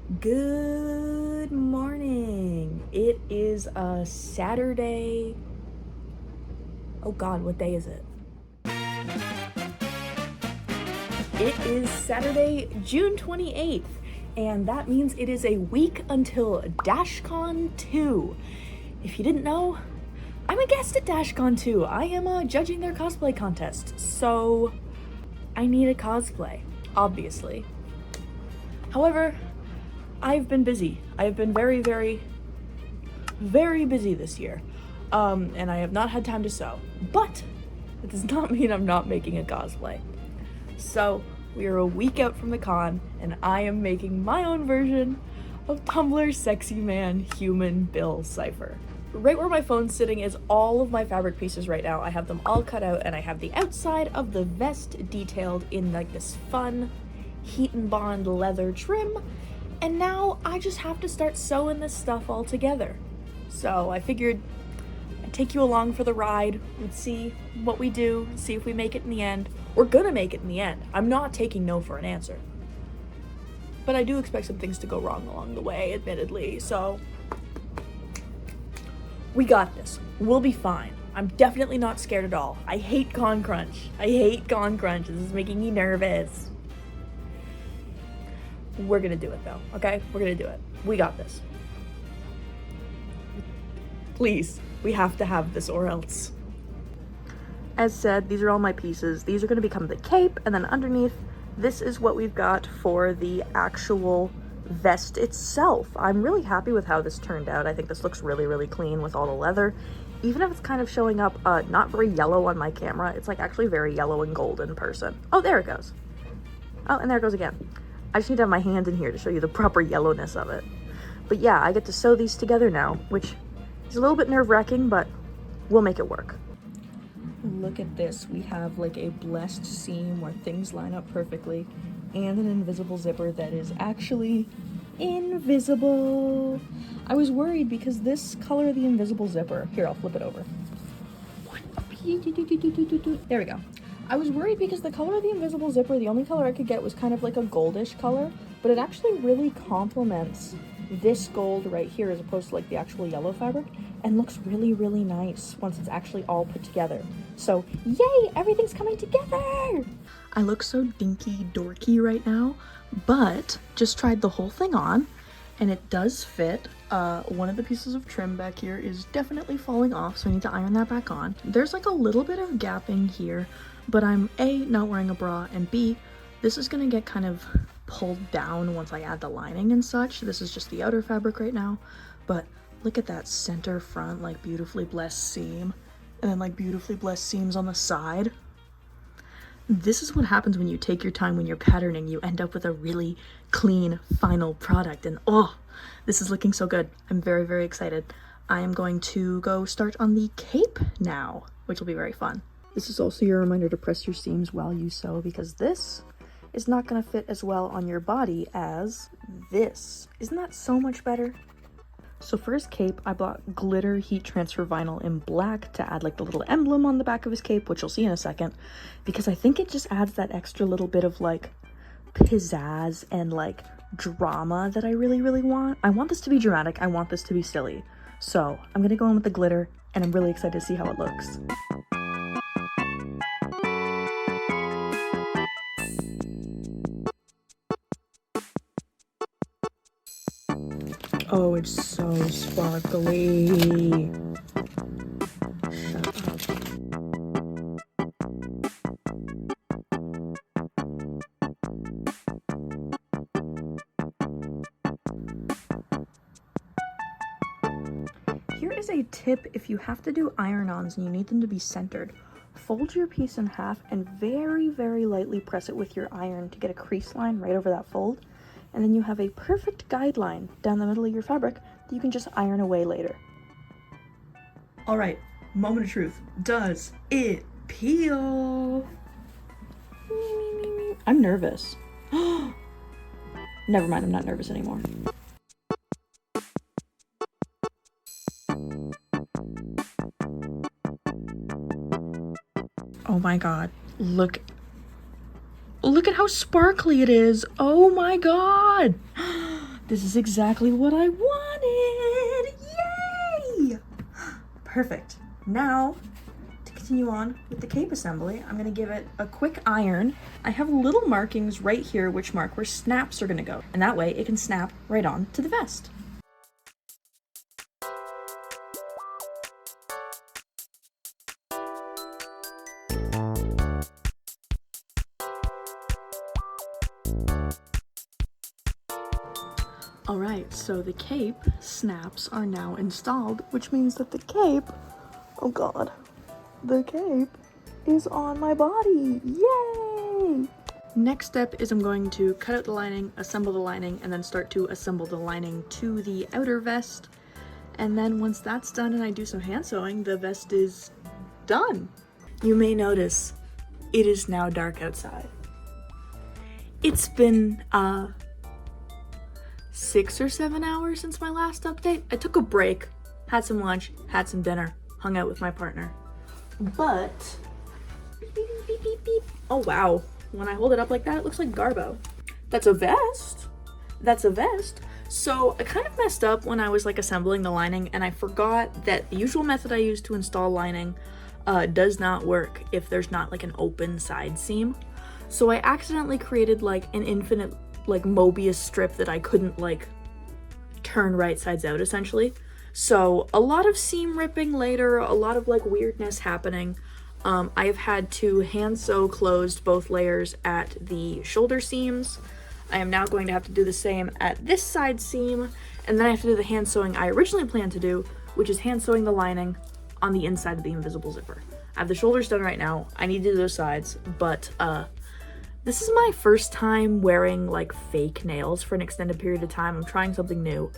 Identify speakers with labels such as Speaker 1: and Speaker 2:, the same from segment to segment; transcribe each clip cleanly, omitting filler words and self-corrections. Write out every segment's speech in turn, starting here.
Speaker 1: Good morning. It is a Saturday. Oh God, what day is it? It is Saturday, June 28th, and that means it is a week until Dashcon 2. If you didn't know, I'm a guest at Dashcon 2. I am judging their cosplay contest, so I need a cosplay, obviously. However, I've been busy. I've been very, very, very busy this year. And I have not had time to sew. But it does not mean I'm not making a cosplay. So we are a week out from the con, and I am making my own version of Tumblr Sexyman Bill Cipher. Right where my phone's sitting is all of my fabric pieces right now. I have them all cut out, and I have the outside of the vest detailed in like this fun heat and bond leather trim. And now I just have to start sewing this stuff all together. So I figured I'd take you along for the ride. We'd see what we do, see if we make it in the end. We're gonna make it in the end. I'm not taking no for an answer. But I do expect some things to go wrong along the way, admittedly, so we got this. We'll be fine. I'm definitely not scared at all. I hate con crunch. This is making me nervous. We're gonna do it though, okay? We're gonna do it. We got this. Please, we have to have this or else. As said, these are all my pieces. These are gonna become the cape, and then underneath, this is what we've got for the actual vest itself. I'm really happy with how this turned out. I think this looks really, really clean with all the leather. Even if it's kind of showing up not very yellow on my camera, it's like actually very yellow and gold in person. Oh, there it goes. Oh, and there it goes again. I just need to have my hand in here to show you the proper yellowness of it. But yeah, I get to sew these together now, which is a little bit nerve-wracking, but we'll make it work. Look at this. We have like a blessed seam where things line up perfectly, and an invisible zipper that is actually invisible. I was worried because this color of the invisible zipper, here, I'll flip it over. There we go. I was worried because the color of the invisible zipper, the only color I could get was kind of like a goldish color, but it actually really complements this gold right here as opposed to like the actual yellow fabric, and looks really, really nice once it's actually all put together. So yay, everything's coming together! I look so dinky dorky right now, but just tried the whole thing on, and it does fit. One of the pieces of trim back here is definitely falling off, so I need to iron that back on. There's like a little bit of gapping here, but I'm A, not wearing a bra, and B, this is gonna get kind of pulled down once I add the lining and such. This is just the outer fabric right now, but look at that center front, like beautifully blessed seam, and then like beautifully blessed seams on the side. This is what happens when you take your time when you're patterning. You end up with a really clean final product, and oh, this is looking so good. I'm very, very excited. I am going to go start on the cape now, which will be very fun. This is also your reminder to press your seams while you sew, because this is not going to fit as well on your body as this. Isn't that so much better? So for his cape, I bought glitter heat transfer vinyl in black to add like the little emblem on the back of his cape, which you'll see in a second, because I think it just adds that extra little bit of like pizzazz and like drama that I really, really want. I want this to be dramatic. I want this to be silly. So I'm going to go in with the glitter, and I'm really excited to see how it looks. Oh, it's so sparkly. Shut up. Here is a tip if you have to do iron-ons and you need them to be centered. Fold your piece in half and very, very lightly press it with your iron to get a crease line right over that fold. And then you have a perfect guideline down the middle of your fabric that you can just iron away later. All right, moment of truth. Does it peel? I'm nervous. Never mind, I'm not nervous anymore. Oh my god, look at how sparkly it is. Oh my god. This is exactly what I wanted! Yay! Perfect. Now, to continue on with the cape assembly, I'm gonna give it a quick iron. I have little markings right here which mark where snaps are gonna go, and that way it can snap right on to the vest. Alright, so the cape snaps are now installed, which means that the cape, oh god, the cape is on my body! Yay! Next step is I'm going to cut out the lining, assemble the lining, and then start to assemble the lining to the outer vest. And then once that's done and I do some hand sewing, the vest is done. You may notice it is now dark outside. It's been, 6 or 7 hours since my last update. I took a break, had some lunch, had some dinner, hung out with my partner. But, beep, beep, beep, beep. Oh wow, when I hold it up like that, it looks like Garbo. That's a vest. That's a vest. So I kind of messed up when I was like assembling the lining, and I forgot that the usual method I use to install lining does not work if there's not like an open side seam. So I accidentally created like an infinite like Mobius strip that I couldn't like turn right sides out essentially. So a lot of seam ripping later, a lot of like weirdness happening. I have had to hand sew closed both layers at the shoulder seams. I am now going to have to do the same at this side seam, and then I have to do the hand sewing I originally planned to do, which is hand sewing the lining on the inside of the invisible zipper. I have the shoulders done right now. I need to do those sides, but this is my first time wearing like fake nails for an extended period of time. I'm trying something new.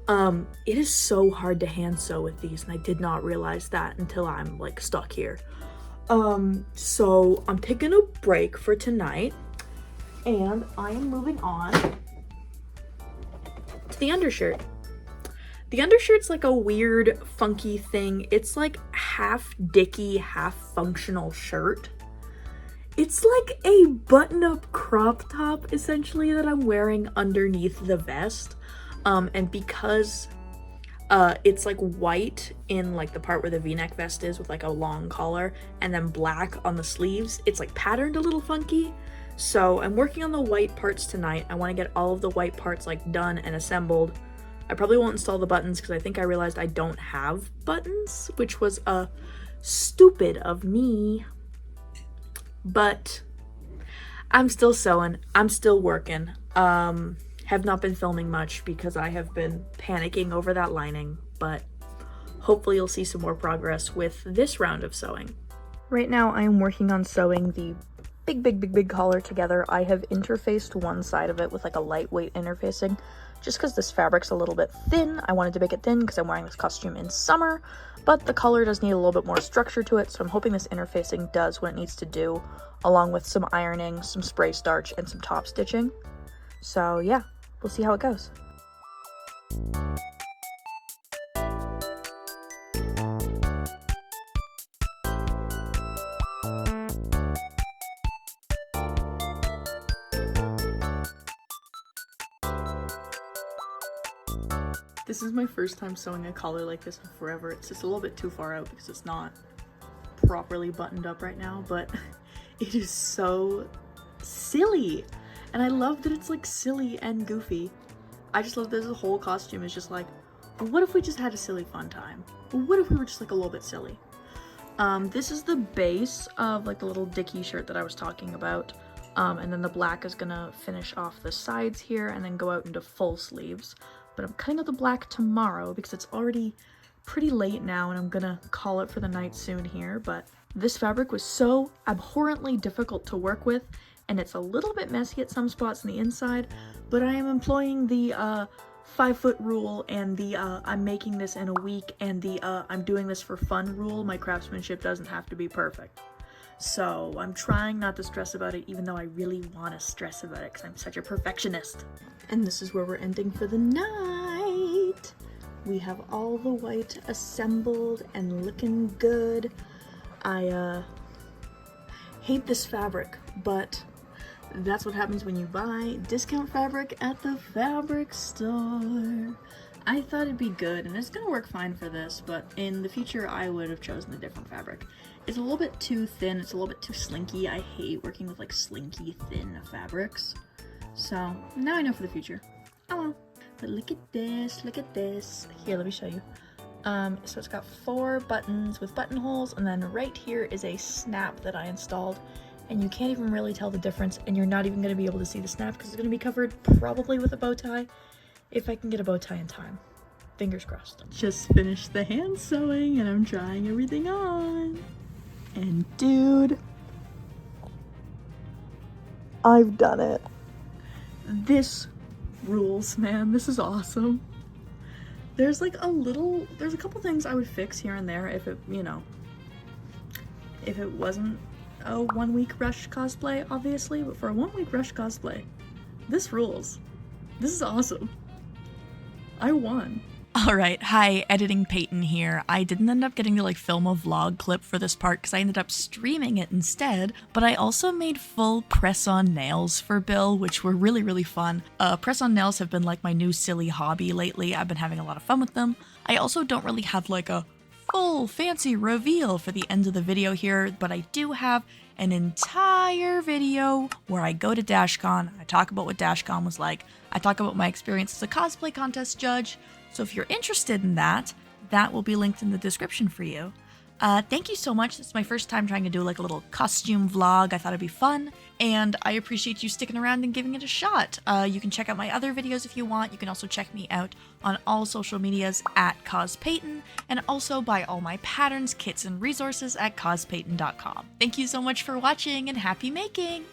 Speaker 1: It is so hard to hand sew with these, and I did not realize that until I'm like stuck here. So I'm taking a break for tonight, and I am moving on to the undershirt. The undershirt's like a weird, funky thing. It's like half dicky, half functional shirt. It's like a button-up crop top, essentially, that I'm wearing underneath the vest. And because it's like white in like the part where the v-neck vest is with like a long collar, and then black on the sleeves, it's like patterned a little funky. So I'm working on the white parts tonight. I want to get all of the white parts like done and assembled. I probably won't install the buttons because I think I realized I don't have buttons, which was stupid of me. But I'm still sewing, I'm still working. Have not been filming much because I have been panicking over that lining, but hopefully you'll see some more progress with this round of sewing. Right now I am working on sewing the big collar together. I have interfaced one side of it with like a lightweight interfacing, just because this fabric's a little bit thin. I wanted to make it thin because I'm wearing this costume in summer, but the collar does need a little bit more structure to it, so I'm hoping this interfacing does what it needs to do, along with some ironing, some spray starch, and some top stitching. So yeah, we'll see how it goes. This is my first time sewing a collar like this in forever. It's just a little bit too far out because it's not properly buttoned up right now, but it is so silly. And I love that it's like silly and goofy. I just love that the whole costume is just like, what if we just had a silly fun time? What if we were just like a little bit silly? This is the base of like the little dicky shirt that I was talking about. And then the black is gonna finish off the sides here and then go out into full sleeves. But I'm cutting out the black tomorrow because it's already pretty late now and I'm gonna call it for the night soon here. But this fabric was so abhorrently difficult to work with, and it's a little bit messy at some spots on the inside, but I am employing the 5-foot rule and the I'm making this in a week and the I'm doing this for fun rule. My craftsmanship doesn't have to be perfect. So I'm trying not to stress about it, even though I really want to stress about it because I'm such a perfectionist. And this is where we're ending for the night. We have all the white assembled and looking good. I hate this fabric, but That's what happens when you buy discount fabric at the fabric store. I thought it'd be good, and it's gonna work fine for this, but in the future I would have chosen a different fabric. It's a little bit too thin, it's a little bit too slinky. I hate working with like slinky, thin fabrics. So now I know for the future. Oh well. But look at this, look at this. Here, let me show you. So it's got 4 buttons with buttonholes, and then right here is a snap that I installed, and you can't even really tell the difference, and you're not even going to be able to see the snap because it's going to be covered probably with a bow tie, if I can get a bow tie in time. Fingers crossed. Just finished the hand sewing, and I'm trying everything on. And dude, I've done it. This rules, man. This is awesome. There's like there's a couple things I would fix here and there if it, you know, if it wasn't a 1 week rush cosplay, obviously, but for a 1 week rush cosplay, this rules. This is awesome. I won. Alright, hi, editing Peyton here. I didn't end up getting to like film a vlog clip for this part because I ended up streaming it instead, but I also made full press-on nails for Bill, which were really fun. Press-on nails have been like my new silly hobby lately. I've been having a lot of fun with them. I also don't really have like a full fancy reveal for the end of the video here, but I do have an entire video where I go to Dashcon, I talk about what Dashcon was like, I talk about my experience as a cosplay contest judge. So if you're interested in that, that will be linked in the description for you. Thank you so much. This is my first time trying to do like a little costume vlog. I thought it'd be fun, and I appreciate you sticking around and giving it a shot. You can check out my other videos if you want. You can also check me out on all social medias at cospeyton, and also buy all my patterns, kits, and resources at cospeyton.com. Thank you so much for watching, and happy making!